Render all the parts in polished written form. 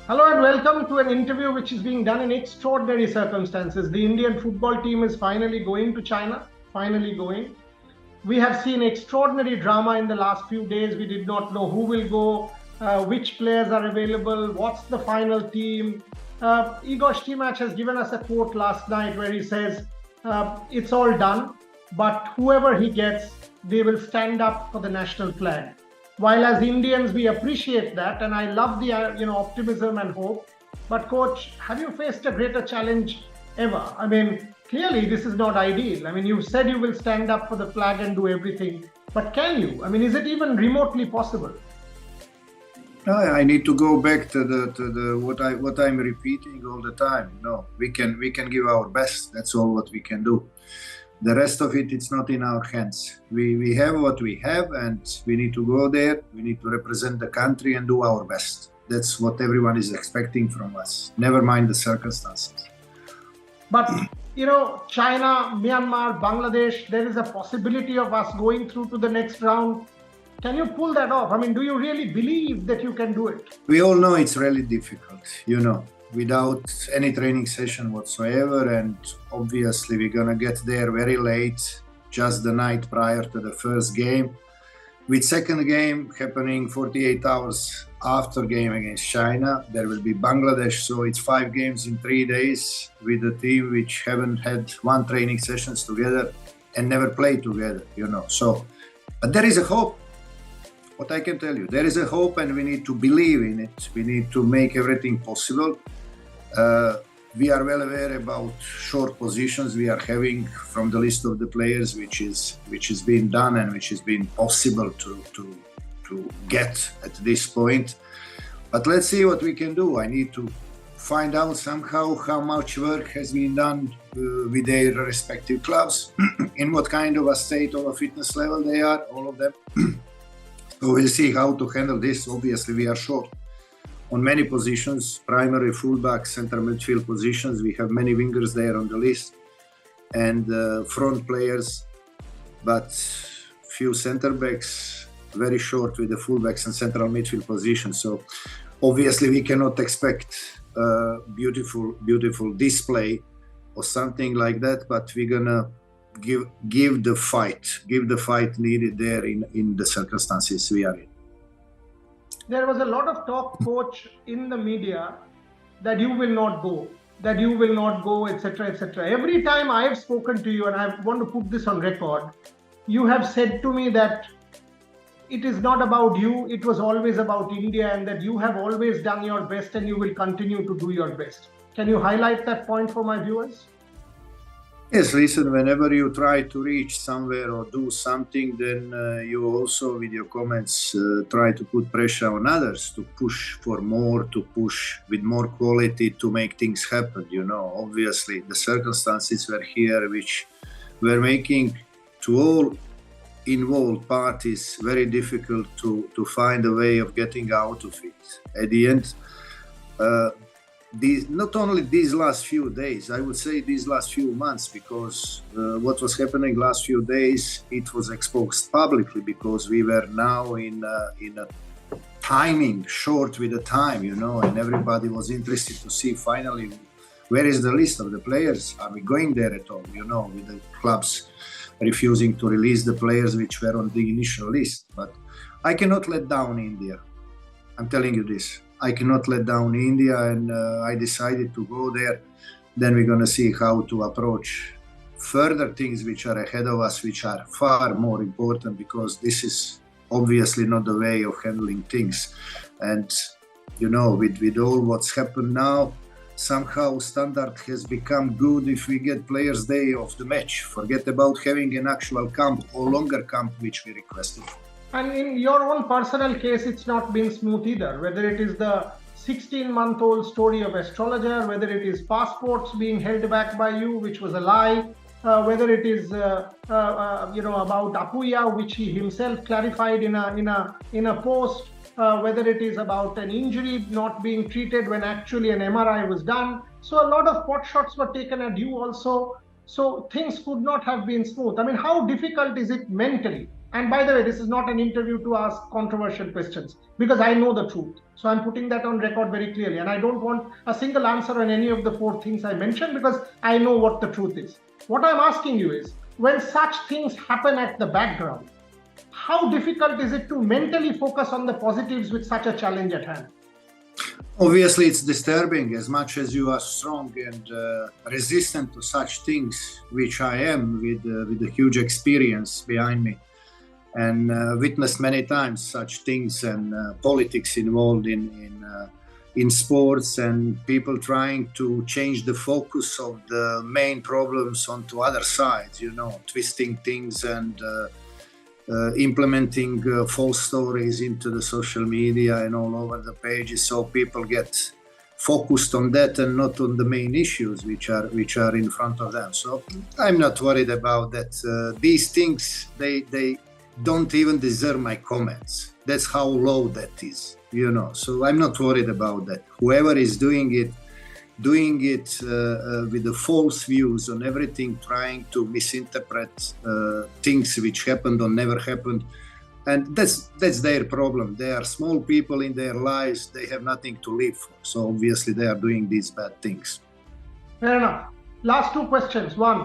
Hello and welcome to an interview which is being done in extraordinary circumstances. The Indian football team is finally going to China, finally going. We have seen extraordinary drama in the last few days. We did not know who will go, which players are available, what's the final team. Igor Stimac has given us a quote last night where he says, it's all done, but whoever he gets, they will stand up for the national flag. While as Indians, we appreciate that, and I love the optimism and hope. But coach, have you faced a greater challenge ever? I mean, clearly this is not ideal. I mean, you said you will stand up for the flag and do everything, but can you? I mean, is it even remotely possible? I need to go back to the what I'm repeating all the time. We can give our best. That's all what we can do. The rest of it, it's not in our hands. We have what we have, and we need to go there. We need to represent the country and do our best. That's what everyone is expecting from us. Never mind the circumstances. But, China, Myanmar, Bangladesh, there is a possibility of us going through to the next round. Can you pull that off? I mean, do you really believe that you can do it? We all know it's really difficult, without any training session whatsoever, and obviously we're gonna get there very late, just the night prior to the first game, with second game happening 48 hours after game against China. There will be Bangladesh, so it's 5 games in 3 days with a team which haven't had one training sessions together and never played together, so but there is a hope. What I can tell you, there is a hope, and we need to believe in it. We need to make everything possible. We are well aware about short positions we are having from the list of the players, which is being done and which has been possible to get at this point. But let's see what we can do. I need to find out somehow how much work has been done with their respective clubs, in what kind of a state of a fitness level they are, all of them. So we'll see how to handle this. Obviously, we are short on many positions, primary, fullback, center midfield positions. We have many wingers there on the list, and front players, but few center backs, very short with the fullbacks and central midfield positions. So obviously we cannot expect a beautiful display or something like that, but we're gonna give the fight needed there in the circumstances we are in. There was a lot of talk, coach, in the media that you will not go, etc., etc. Every time I have spoken to you, and I want to put this on record, you have said to me that it is not about you, it was always about India, and that you have always done your best and you will continue to do your best. Can you highlight that point for my viewers? Yes, listen, whenever you try to reach somewhere or do something, then you also, with your comments, try to put pressure on others to push for more, to push with more quality to make things happen. Obviously, the circumstances were here which were making to all involved parties very difficult to find a way of getting out of it. At the end, not only these last few days, I would say these last few months, because what was happening last few days, it was exposed publicly, because we were now in a timing short with the time, and everybody was interested to see finally where is the list of the players. Are we going there at all? With the clubs refusing to release the players which were on the initial list. But I cannot let down India. I'm telling you this. I cannot let down India, and I decided to go there. Then we're going to see how to approach further things which are ahead of us, which are far more important, because this is obviously not the way of handling things. And, with all what's happened now, somehow standard has become good if we get players day of the match. Forget about having an actual camp or longer camp, which we requested. And in your own personal case, it's not been smooth either, whether it is the 16-month-old story of astrologer, whether it is passports being held back by you, which was a lie, whether it is about Apuya, which he himself clarified in a post, whether it is about an injury not being treated when actually an MRI was done. So a lot of pot shots were taken at you also. So things could not have been smooth. I mean, how difficult is it mentally? And by the way, this is not an interview to ask controversial questions, because I know the truth. So I'm putting that on record very clearly. And I don't want a single answer on any of the 4 things I mentioned, because I know what the truth is. What I'm asking you is, when such things happen at the background, how difficult is it to mentally focus on the positives with such a challenge at hand? Obviously, it's disturbing as much as you are strong and resistant to such things, which I am with a huge experience behind me, and witnessed many times such things, and politics involved in sports, and people trying to change the focus of the main problems onto other sides, twisting things and implementing false stories into the social media and all over the pages, so people get focused on that and not on the main issues which are in front of them. So I'm not worried about that. These things, they don't even deserve my comments. That's how low that is, so I'm not worried about that. Whoever is doing it with the false views on everything, trying to misinterpret things which happened or never happened, and that's their problem. They are small people in their lives. They have nothing to live for, so obviously they are doing these bad things. Fair enough. Last 2 questions. One,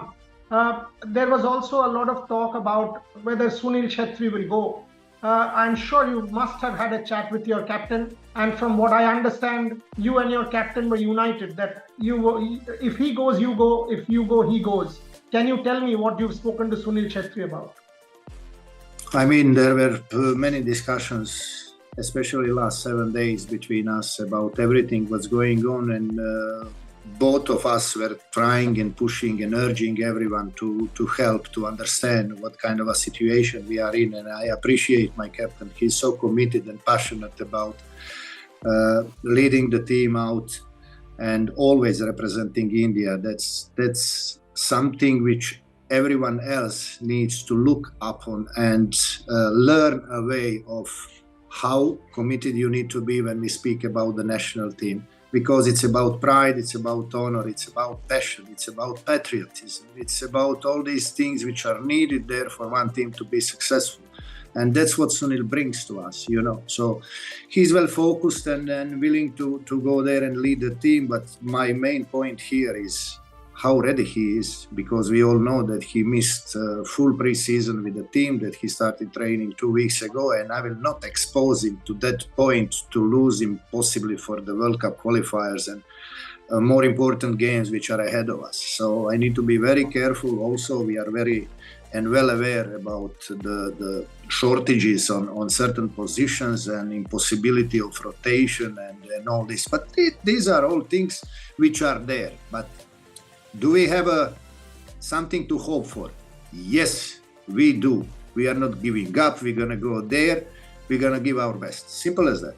there was also a lot of talk about whether Sunil Chhetri will go. I'm sure you must have had a chat with your captain, and from what I understand, you and your captain were united that if he goes, you go; if you go, he goes. Can you tell me what you've spoken to Sunil Chhetri about? I mean, there were many discussions, especially last 7 days, between us about everything what's going on, and both of us were trying and pushing and urging everyone to help, to understand what kind of a situation we are in. And I appreciate my captain. He's so committed and passionate about leading the team out and always representing India. That's something which everyone else needs to look upon and learn a way of how committed you need to be when we speak about the national team. Because it's about pride, it's about honor, it's about passion, it's about patriotism, it's about all these things which are needed there for one team to be successful. And that's what Sunil brings to us, So he's well focused and willing to go there and lead the team. But my main point here is how ready he is, because we all know that he missed full pre-season with the team, that he started training 2 weeks ago, and I will not expose him to that point to lose him possibly for the World Cup qualifiers and more important games which are ahead of us. So I need to be very careful. Also, we are very and well aware about the shortages on certain positions and impossibility of rotation and all this. But these are all things which are there. But do we have something to hope for? Yes, we do. We are not giving up. We're going to go there. We're going to give our best. Simple as that.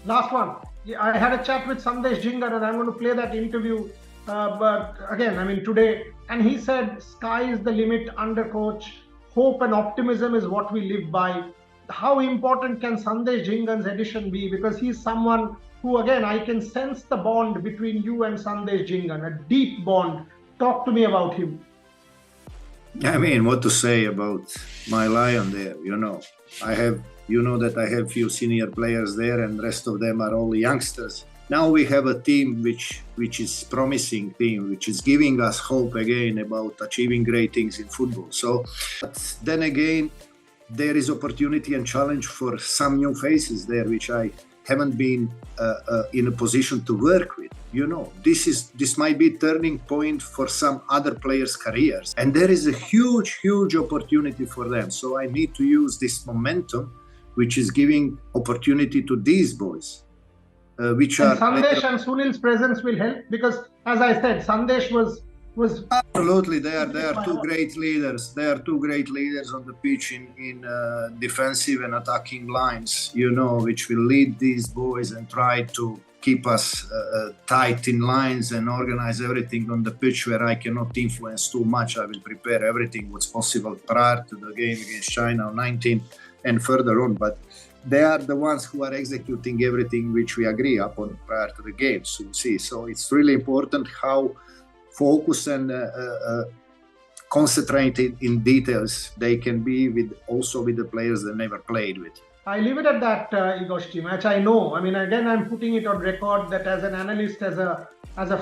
Last one. I had a chat with Sandesh Jhingan, and I'm going to play that interview. But again, today. And he said, sky is the limit under coach. Hope and optimism is what we live by. How important can Sandesh Jhingan's addition be? Because he's someone who, again, I can sense the bond between you and Sandesh Jhingan, a deep bond. Talk to me about him. What to say about my lion there, I have, that I have few senior players there, and the rest of them are all youngsters. Now we have a team which is promising team, which is giving us hope again about achieving great things in football. So, but then again, there is opportunity and challenge for some new faces there, which I haven't been in a position to work with. This might be a turning point for some other players' careers, and there is a huge opportunity for them. So I need to use this momentum, which is giving opportunity to these boys. Sandesh and Sunil's presence will help, because, as I said, Sandesh was absolutely. They are two great leaders. They are two great leaders on the pitch in defensive and attacking lines. Which will lead these boys and try to keep us tight in lines and organize everything on the pitch where I cannot influence too much. I will prepare everything what's possible prior to the game against China on 19 and further on. But they are the ones who are executing everything which we agree upon prior to the games. So it's really important how focused and concentrated in details they can be with the players they never played with. I leave it at that, Igor Stimac. I know. I mean, again, I'm putting it on record that as an analyst, as a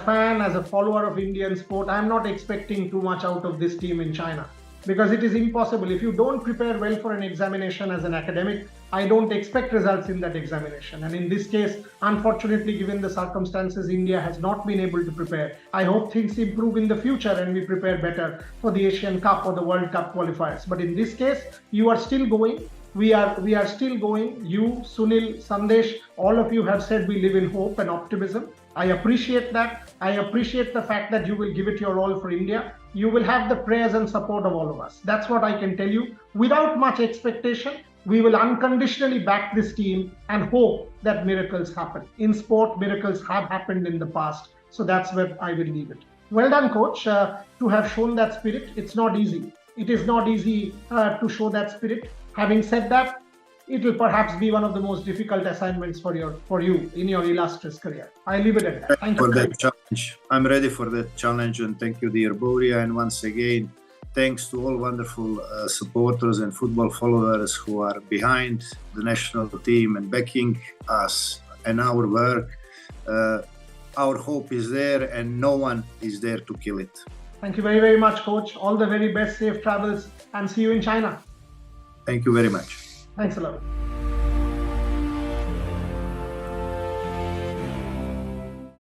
fan, as a follower of Indian sport, I'm not expecting too much out of this team in China, because it is impossible. If you don't prepare well for an examination as an academic, I don't expect results in that examination. And in this case, unfortunately, given the circumstances, India has not been able to prepare. I hope things improve in the future and we prepare better for the Asian Cup or the World Cup qualifiers. But in this case, you are still going. We are still going. You, Sunil, Sandesh, all of you have said we live in hope and optimism. I appreciate that. I appreciate the fact that you will give it your all for India. You will have the prayers and support of all of us. That's what I can tell you. Without much expectation, we will unconditionally back this team and hope that miracles happen. In sport, miracles have happened in the past. So that's where I will leave it. Well done, coach, to have shown that spirit. It's not easy. It is not easy to show that spirit. Having said that, it will perhaps be one of the most difficult assignments for you in your illustrious career. I leave it at that. Thank you. For that challenge. I'm ready for that challenge, and thank you, dear Boria. And once again, thanks to all wonderful supporters and football followers who are behind the national team and backing us and our work. Our hope is there, and no one is there to kill it. Thank you very, very much, coach. All the very best, safe travels, and see you in China. Thank you very much. Thanks a lot.